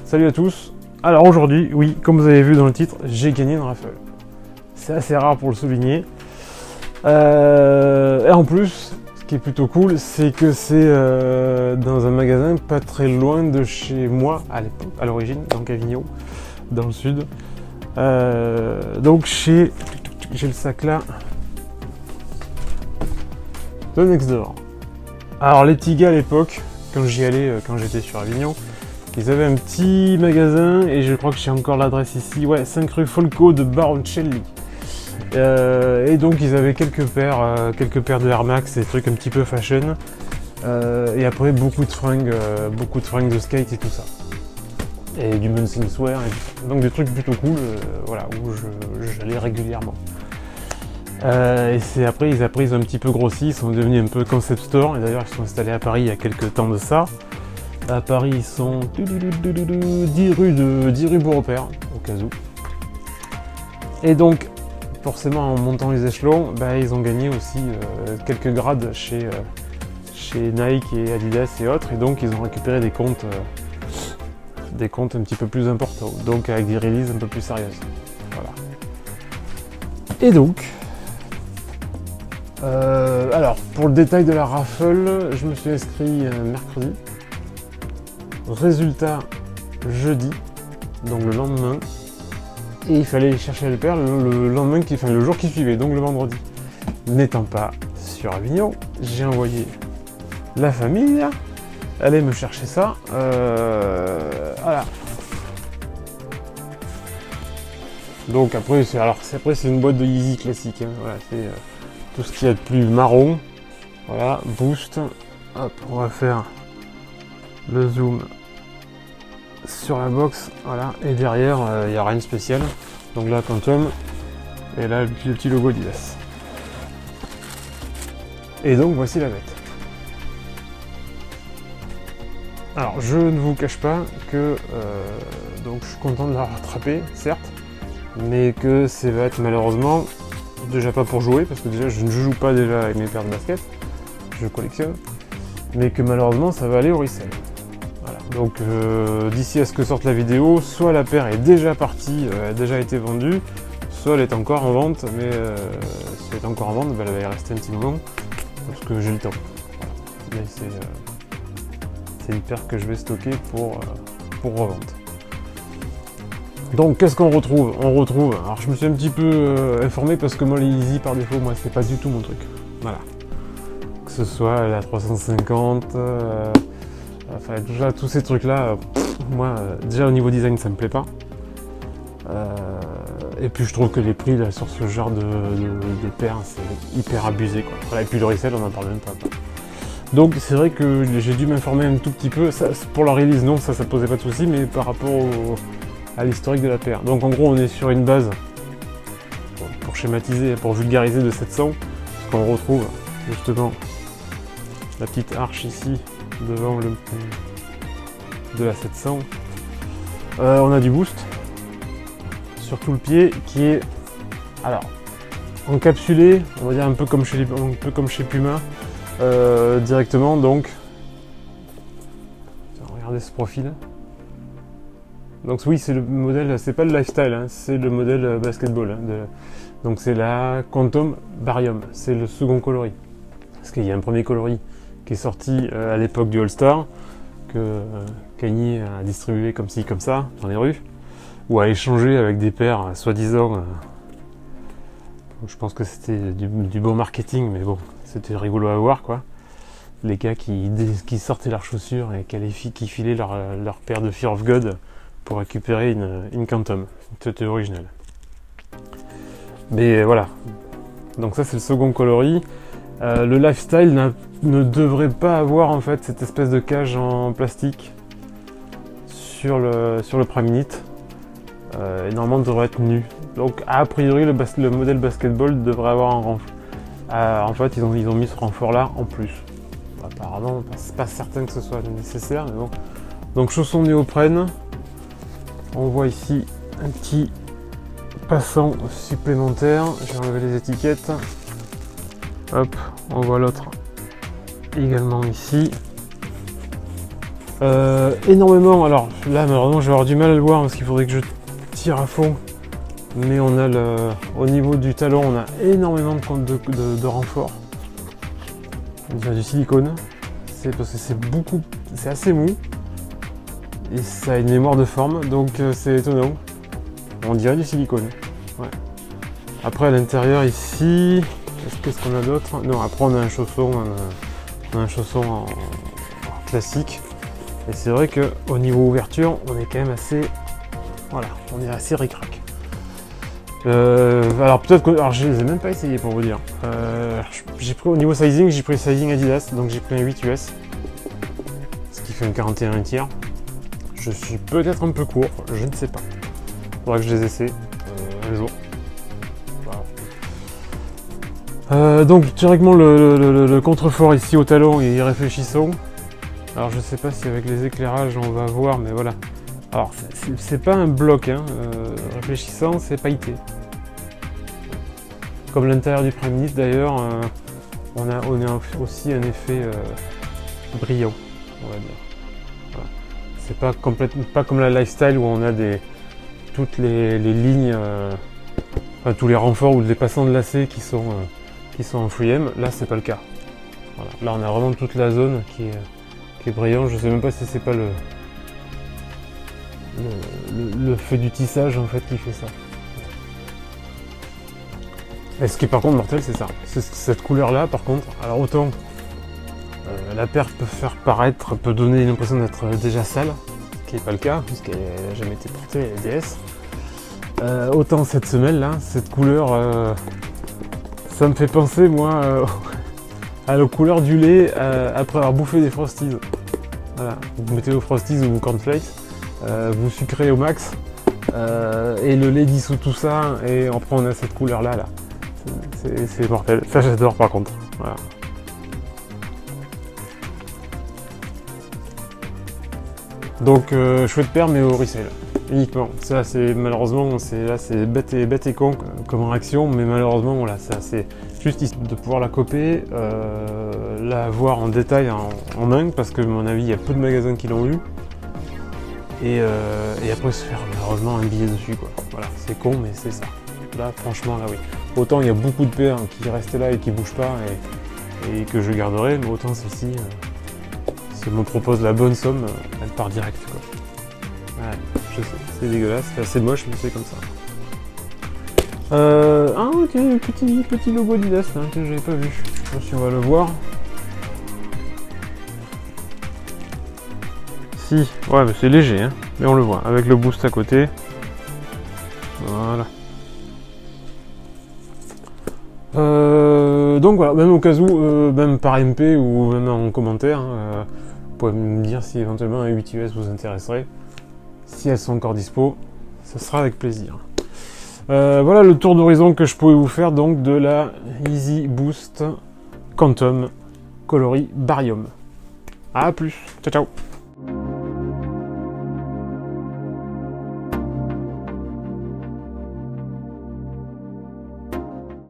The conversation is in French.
Salut à tous. Alors aujourd'hui, oui, comme vous avez vu dans le titre, j'ai gagné une raffle. C'est assez rare pour le souligner. Et en plus, ce qui est plutôt cool, c'est que c'est dans un magasin pas très loin de chez moi à l'époque, à l'origine, donc à Avignon, dans le sud. Donc j'ai le sac là de Nextdoor. Alors les petits gars à l'époque, quand j'y allais, quand j'étais sur Avignon, ils avaient un petit magasin et je crois que j'ai encore l'adresse ici, ouais, 5 rue Folco de Baroncelli. Et donc ils avaient quelques paires de Air Max, des trucs un petit peu fashion. Et après beaucoup de fringues de skate et tout ça. Et du menswear et tout ça. Donc des trucs plutôt cool, voilà, où j'allais régulièrement. Et c'est après ils ont un petit peu grossi, ils sont devenus un peu concept store. Et d'ailleurs ils sont installés à Paris il y a quelques temps de ça. À Paris ils sont 10 rue Beaurepaire, au cas où. Et donc forcément en montant les échelons, bah, ils ont gagné aussi quelques grades chez Nike et Adidas et autres. Et donc ils ont récupéré des comptes un petit peu plus importants. Donc avec des releases un peu plus sérieuses. Voilà. Et donc... alors, pour le détail de la raffle, je me suis inscrit mercredi. Résultat, jeudi, donc le lendemain. Et il fallait chercher les paires le lendemain, le jour qui suivait, donc le vendredi. N'étant pas sur Avignon, j'ai envoyé la famille aller me chercher ça. Voilà. Donc après, c'est une boîte de Yeezy classique. Hein. Voilà, c'est... tout ce qu'il y a de plus marron, voilà, boost, hop, on va faire le zoom sur la box, voilà, et derrière, il n'y a rien de spécial, donc là, Quantum, et là, le petit logo Adidas. Et donc, voici la bête. Alors, je ne vous cache pas que, donc, je suis content de la rattraper, certes, mais que ça va être malheureusement... Déjà pas pour jouer, parce que déjà je ne joue pas déjà avec mes paires de basket, je collectionne, mais que malheureusement ça va aller au resell. Voilà. Donc d'ici à ce que sorte la vidéo, soit la paire est déjà partie, a déjà été vendue, soit elle est encore en vente, mais si elle est encore en vente, bah, elle va y rester un petit moment, parce que j'ai le temps. Voilà. Mais c'est une paire que je vais stocker pour revente. Donc qu'est-ce qu'on retrouve? On retrouve, alors je me suis un petit peu informé parce que moi les Yeezy par défaut, moi c'est pas du tout mon truc. Voilà. Que ce soit la 350, enfin déjà tous ces trucs là, moi déjà au niveau design ça me plaît pas. Et puis je trouve que les prix là sur ce genre de paires c'est hyper abusé quoi. Voilà, et puis le resell on en parle même pas. Donc c'est vrai que j'ai dû m'informer un tout petit peu, ça, pour la release non, ça posait pas de soucis, mais par rapport à l'historique de la paire. Donc en gros on est sur une base, pour schématiser, pour vulgariser, de 700, parce qu'on retrouve justement la petite arche ici devant de la 700. On a du boost sur tout le pied qui est alors encapsulé, on va dire un peu comme chez Puma, directement. Donc regardez ce profil. Donc oui, c'est le modèle, c'est pas le lifestyle, hein, c'est le modèle basketball. Hein, donc c'est la Quantum Barium, c'est le second coloris. Parce qu'il y a un premier coloris qui est sorti à l'époque du All-Star, que Kanye a distribué comme ci, comme ça, dans les rues, ou a échangé avec des paires, soi-disant. Je pense que c'était du bon marketing, mais bon, c'était rigolo à voir, quoi. Les gars qui sortaient leurs chaussures et qui filaient leur paire de Fear of God pour récupérer une Quantum, c'était original. Mais voilà, donc ça c'est le second coloris. Le lifestyle ne devrait pas avoir en fait cette espèce de cage en plastique sur le Priminit. Et normalement devrait être nu. Donc a priori le modèle basketball devrait avoir un renfort. En fait ils ont mis ce renfort là en plus. Apparemment c'est pas certain que ce soit nécessaire, mais bon. Donc chaussons néoprène. On voit ici un petit passant supplémentaire. J'ai enlevé les étiquettes. Hop, on voit l'autre également ici. Énormément, alors là malheureusement je vais avoir du mal à le voir parce qu'il faudrait que je tire à fond. Mais on a au niveau du talon, on a énormément de renforts. On dirait du silicone. C'est parce que c'est assez mou. Et ça a une mémoire de forme, donc c'est étonnant. On dirait du silicone. Ouais. Après à l'intérieur ici, qu'est-ce qu'on a d'autre? Non, après on a un chausson, en classique. Et c'est vrai que au niveau ouverture, on est quand même assez, voilà, on est assez ric-rac. Alors peut-être que, alors je les ai même pas essayé pour vous dire. J'ai pris au niveau sizing, j'ai pris le sizing Adidas, donc j'ai pris un 8 US, ce qui fait un 41 tiers. Je suis peut-être un peu court, je ne sais pas. Faudra que je les essaie un jour. Voilà. Donc directement le contrefort ici au talon est réfléchissant. Alors je sais pas si avec les éclairages on va voir, mais voilà. Alors c'est pas un bloc, hein, réfléchissant, c'est pailleté. Comme l'intérieur du Prime Knit d'ailleurs, on a aussi un effet brillant, on va dire. Voilà. C'est pas complètement pas comme la Lifestyle où on a toutes les lignes, enfin, tous les renforts ou les passants de lacets qui sont en FreeM. Là c'est pas le cas. Voilà. Là on a vraiment toute la zone qui est brillante. Je sais même pas si c'est pas le fait du tissage en fait qui fait ça. Et ce qui est par contre mortel, c'est ça. C'est cette couleur là par contre. Alors autant la paire peut donner l'impression d'être déjà sale, ce qui n'est pas le cas puisqu'elle n'a jamais été portée, elle est DS. Autant cette semelle là, cette couleur, ça me fait penser moi à la couleur du lait après avoir bouffé des Frosties. Voilà, vous mettez vos Frosties ou vos cornflakes, vous sucrez au max, et le lait dissout tout ça, et après on a cette couleur là. C'est mortel, ça j'adore par contre. Voilà. Donc chouette paire mais au resell uniquement. Ça c'est malheureusement c'est bête et con comme réaction, mais malheureusement voilà, c'est juste de pouvoir la copier, la voir en détail en main, parce que à mon avis il y a peu de magasins qui l'ont eu. Et après se faire malheureusement un billet dessus quoi. Voilà, c'est con mais c'est ça. Là franchement là oui. Autant il y a beaucoup de paires qui restent là et qui bougent pas et que je garderai, mais autant celle-ci, si elle me propose la bonne somme, elle part direct quoi. Ouais, je sais, c'est dégueulasse, c'est assez moche mais c'est comme ça. Ah ok, petit logo Adidas hein, que j'avais pas vu. Je sais pas si on va le voir. Si, ouais mais c'est léger hein, mais on le voit, avec le boost à côté. Voilà. Donc voilà, même au cas où, même par MP ou même en commentaire, vous pouvez me dire si éventuellement un 8 US vous intéresserait. Si elles sont encore dispo, ça sera avec plaisir. Voilà le tour d'horizon que je pouvais vous faire donc de la Easy Boost Quantum coloris Barium. A plus, ciao ciao.